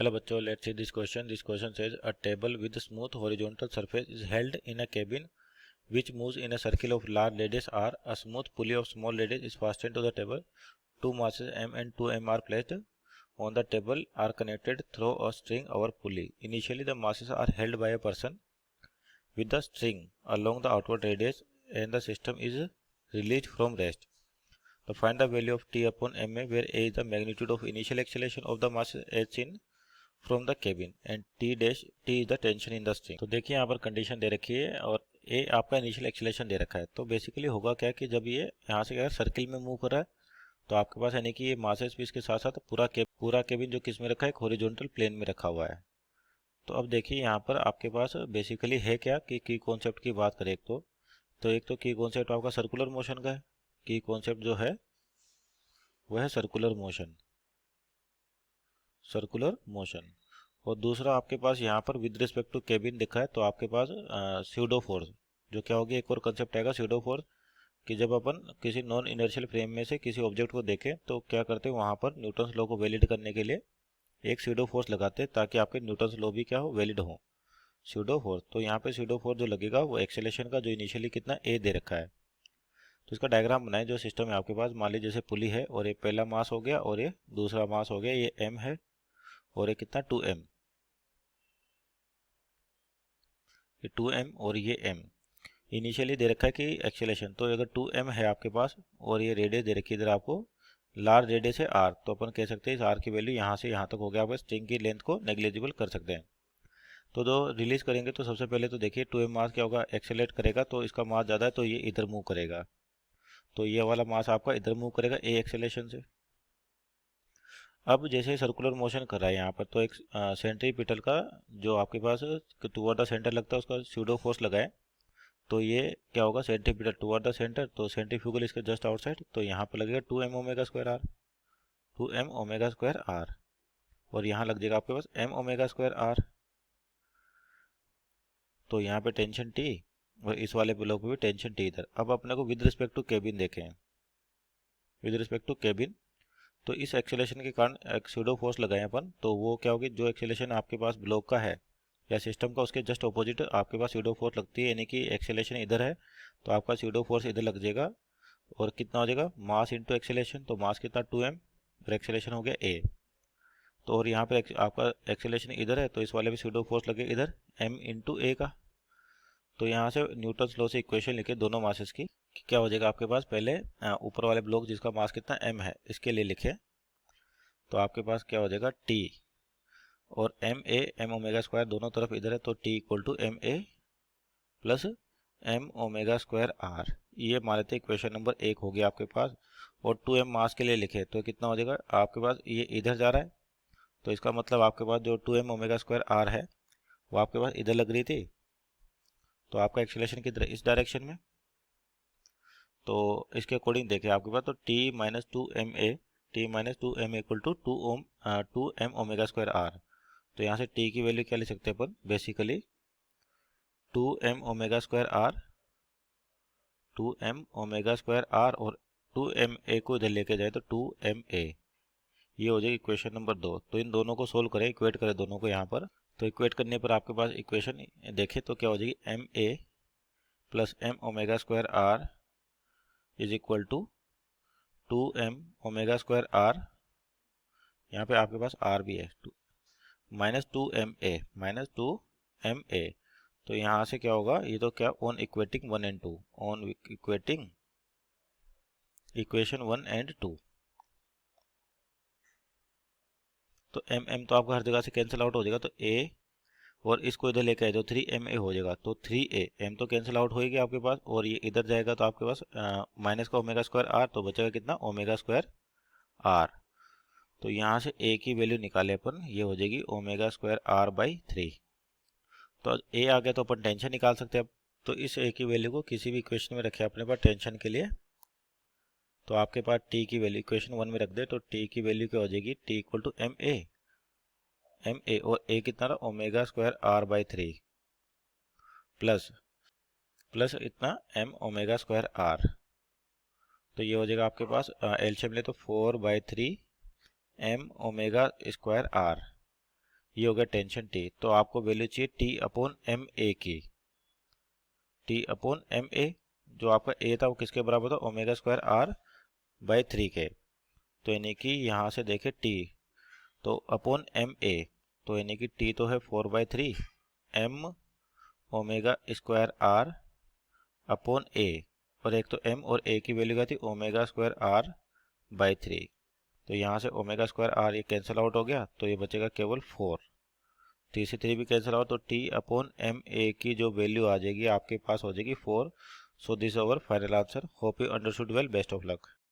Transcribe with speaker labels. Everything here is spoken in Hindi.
Speaker 1: Hello bachcho, let's see this question. This question says a table with a smooth horizontal surface is held in a cabin which moves in a circle of large radius r. A smooth pulley of small radius is fastened to the table. Two masses m and 2m are placed on the table are connected through a string over pulley. Initially the masses are held by a person with the string along the outward radius and the system is released from rest. To find the value of t upon ma, where a is the magnitude of initial acceleration of the masses as seen from the cabin and T dash T is the tension in the string. तो देखिए यहाँ पर कंडीशन दे रखी है और ए आपका इनिशियल एक्सेलेरेशन दे रखा है। तो बेसिकली होगा क्या कि जब ये यहाँ से क्या सर्किल में मूव कर रहा है तो आपके पास यानी कि ये मासेस भी इसके साथ साथ पूरा केबिन जो किस में रखा है, एक हॉरिजॉन्टल प्लेन में रखा हुआ है। तो अब देखिए यहाँ पर आपके पास बेसिकली है क्या कि की कॉन्सेप्ट की बात करें एक तो की कॉन्सेप्ट आपका सर्कुलर मोशन का है। की कॉन्सेप्ट जो है वह है सर्कुलर मोशन। और दूसरा आपके पास यहाँ पर विद रिस्पेक्ट टू केबिन दिखा है तो आपके पास स्यूडो फोर्स जो क्या होगी, एक और कंसेप्ट आएगा स्यूडो फोर्स कि जब अपन किसी नॉन इनर्शियल फ्रेम में से किसी ऑब्जेक्ट को देखें तो क्या करते हैं, वहाँ पर न्यूटन्स लॉ को वैलिड करने के लिए एक स्यूडो फोर्स लगाते हैं ताकि आपके न्यूटन्स लॉ भी क्या हो, वैलिड हो। स्यूडो फोर्स, तो यहाँ पे स्यूडो फोर्स जो लगेगा वो एक्सेलेरेशन का जो इनिशियली कितना ए दे रखा है। तो इसका डायग्राम बनाए। जो सिस्टम है आपके पास, मान लीजिए जैसे पुली है और ये पहला मास हो गया और ये दूसरा मास हो गया, ये एम है और ये कितना 2m, ये 2m और ये m इनिशियली दे रखा है कि एक्सेलेरेशन। तो अगर 2m है आपके पास और ये रेडियस दे रखी है इधर आपको, लार्ज रेडियस है r, तो अपन कह सकते हैं इस r की वैल्यू यहाँ से यहाँ तक हो गया। आप स्ट्रिंग की लेंथ को नेग्लिजिबल कर सकते हैं। तो जो रिलीज करेंगे तो सबसे पहले तो देखिए 2m मास क्या होगा, एक्सेलेरेट करेगा तो इसका मास ज़्यादा है तो ये इधर मूव करेगा, तो ये वाला मास आपका इधर मूव करेगा ए एक्सेलेरेशन से। अब जैसे सर्कुलर मोशन कर रहा है यहाँ पर तो एक सेंट्रीपिटल का जो आपके पास टुवर्ड द सेंटर लगता है उसका स्यूडो फोर्स लगाए तो ये क्या होगा, सेंट्रीपिटल टुवर्ड द सेंटर, तो सेंट्रीफ्यूगल इसके जस्ट आउटसाइड, तो यहाँ पर लगेगा 2m omega square R, 2m omega square R, और यहाँ लग जाएगा आपके पास m ओमेगा स्क्वायर आर। तो यहाँ पे टेंशन टी और इस वाले ब्लॉक पे भी टेंशन टी इधर। अब अपने को विद रिस्पेक्ट टू केबिन देखें, विद रिस्पेक्ट टू केबिन तो इस एक्सेलेरेशन के कारण एक स्यूडो फोर्स लगाए अपन, तो वो क्या होगी, जो एक्सेलेरेशन आपके पास ब्लॉक का है या सिस्टम का उसके जस्ट ऑपोजिट आपके पास स्यूडो फोर्स लगती है, यानी कि एक्सेलेरेशन इधर है तो आपका स्यूडो फोर्स इधर लग जाएगा और कितना हो जाएगा, मास इंटू एक्सेलेरेशन, तो मास कितना 2m और एक्सेलेरेशन हो गया a। तो और यहाँ पर आपका एक्सेलेरेशन इधर है तो इस वाले भी स्यूडो फोर्स लगे इधर m इंटू a का। तो यहाँ से न्यूटन्स लॉ से इक्वेशन लिखे दोनों मासेस की, क्या हो जाएगा आपके पास, पहले ऊपर वाले ब्लॉक जिसका मास कितना m है इसके लिए लिखे तो आपके पास क्या हो जाएगा t और m ओमेगा स्क्वायर दोनों तरफ इधर है तो t equal to M A plus m omega square R. ये मान लेते हैं इक्वेशन नंबर 1 हो गया आपके पास। और 2m मास के लिए लिखे तो कितना हो जाएगा आपके पास, ये इधर जा रहा है तो इसका मतलब आपके पास जो 2m ओमेगा स्क्वायर आर है वो आपके पास इधर लग रही थी, तो आपका एक्सेलेरेशन किधर, इस डायरेक्शन में। तो इसके अकॉर्डिंग देखें आपके पास तो t minus 2m equal to 2m omega square R. तो यहाँ से t की वैल्यू क्या ले सकते हैं अपन, basically 2m omega square R, 2m omega square R और 2ma को इधर लेके जाए तो 2ma, ये हो जाएगी इक्वेशन नंबर 2। तो इन दोनों को सोल्व करें, इक्वेट करें दोनों को यहाँ पर। तो इक्वेट करने पर आपके पास इक्वेशन देखें तो क्या हो जाएगी, ma plus m omega square R is equal to 2m omega square R, यहाँ पे आपके पास r भी है, माइनस 2ma, तो यहाँ से क्या होगा, ये तो क्या on equating 1 and 2, on equating equation 1 and 2, तो m तो आपका हर जगह से कैंसिल आउट हो जाएगा, तो a और इसको इधर लेके आए तो 3ma हो जाएगा, तो 3a, m तो कैंसिल आउट होएगी आपके पास और ये इधर जाएगा तो आपके पास माइनस का ओमेगा स्क्वायर आर, तो बचेगा कितना, ओमेगा स्क्वायर आर। तो यहाँ से a की वैल्यू निकाले अपन, ये हो जाएगी ओमेगा स्क्वायर आर बाई 3। तो a आ गया तो अपन टेंशन निकाल सकते हैं। अब तो इस a की वैल्यू को किसी भी इक्वेशन में रखे अपने पास टेंशन के लिए, तो आपके पास t की वैल्यू इक्वेशन 1 में रख दे तो t की वैल्यू क्या हो जाएगी, t इक्वल टू ma और a कितना रहा, omega square R by 3 plus इतना m ओमेगा स्क्वायर आर। तो ये हो जाएगा आपके पास एलसीएम ले तो 4/3 m ओमेगा स्क्वायर आर ये हो गया टेंशन टी। तो आपको वैल्यू चाहिए टी अपॉन एम ए की। टी अपॉन एम ए, जो आपका ए था वो किसके बराबर था, ओमेगा स्क्वायर आर बाई 3 के। तो यानी कि यहाँ से देखें टी, तो अपॉन एम ए, तो यानी कि टी तो है 4/3 M omega square R upon A, और एक तो एम और ए की वैल्यू क्या थी, ओमेगा स्क्वायर आर बाई 3। तो यहाँ से ओमेगा स्क्वायर आर ये कैंसिल आउट हो गया, तो ये बचेगा केवल 4। 3 से 3 भी कैंसिल आउट, तो टी अपॉन एम ए की जो वैल्यू आ जाएगी आपके पास हो जाएगी 4। So this over final answer. Hope you understood well. Best of luck.